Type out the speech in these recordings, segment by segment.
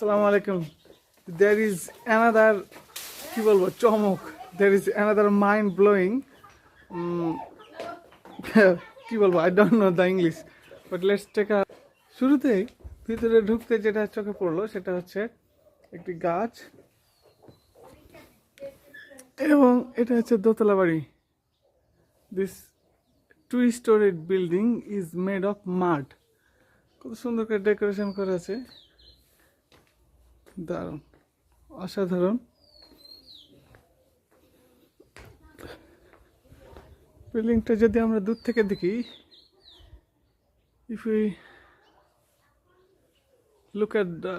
Assalamu alaikum. There is another কি বলবো চমক, there is another mind blowing কি বলবো, I don't know the English, but let's take a শুরুতেই ভিতরে ঢুকতে যেটা চোখে পড়লো সেটা হচ্ছে একটি গাছ এবং এটা হচ্ছে দোতলা বাড়ি। This two-storied building is made of mud. কত সুন্দর করে ডেকোরেশন করা আছে, দারুণ, অসাধারণ। বিল্ডিংটা যদি আমরা দূর থেকে দেখি, if we look at the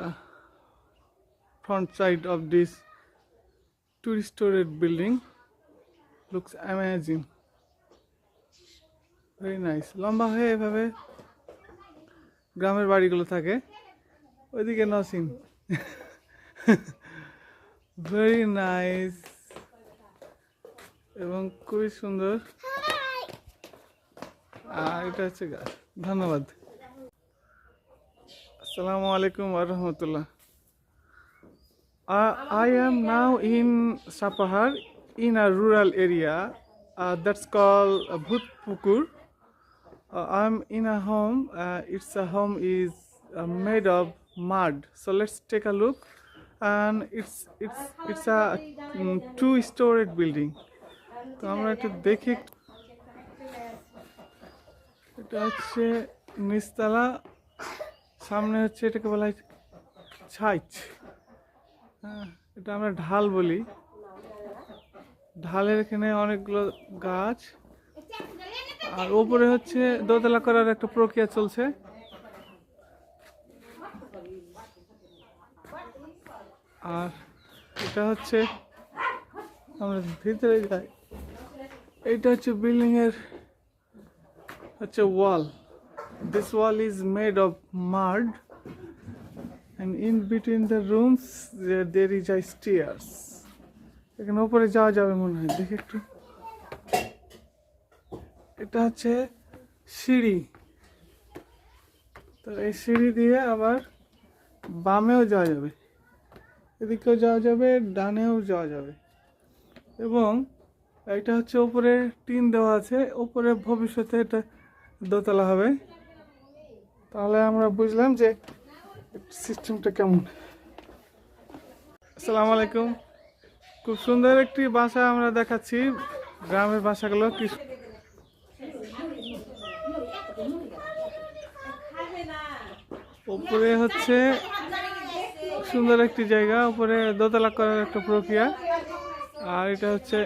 front side of this two-storied building, looks amazing, very nice. লম্বা হয়ে এভাবে গ্রামের বাড়িগুলো থাকে, ওইদিকে নসিং। ভেরি নাইস এবং খুবই সুন্দর। আর এটা হচ্ছে গাছ। ধন্যবাদ। আসসালামু আলাইকুম ওয়া রাহমাতুল্লাহ। I am now in Sapahar in a rural area that's called Bhutpukur. I'm in a home. Its a home is made of mud. So let's take a look. And it's a two-storied building. তো আমরা একটু দেখি। এটা হচ্ছে নিচতলা, সামনে হচ্ছে এটাকে বলা হয় ছাইচ। হ্যাঁ, এটা আমরা ঢাল বলি। ঢালের এখানে অনেকগুলো গাছ, আর ওপরে হচ্ছে দোতলা করার একটা প্রক্রিয়া চলছে। আর এটা হচ্ছে আমরা ভিতরে যাই, এইটা হচ্ছে বিল্ডিং এর হচ্ছে wall. This wall is made of mud and in between the rooms there is a stairs. এখানে উপরে যাওয়া যাবে মনে হয়, দেখি একটু। এটা হচ্ছে সিঁড়ি। তো এই সিঁড়ি দিয়ে আবার বামেও যাওয়া যাবে, এদিকেও যাওয়া যাবে, ডানেও যাওয়া যাবে। এবং এটা হচ্ছে উপরে টিন দেওয়া আছে, উপরে ভবিষ্যতে এটা দোতলা হবে। তাহলে আমরা বুঝলাম যে সিস্টেমটা কেমন। আসসালামু আলাইকুম। খুব সুন্দর একটি বাসা আমরা দেখাচ্ছি, গ্রামের বাসাগুলো কি উপরে হচ্ছে সুন্দর একটি জায়গা, উপরে দোতলা করার একটা প্রক্রিয়া। আর এটা হচ্ছে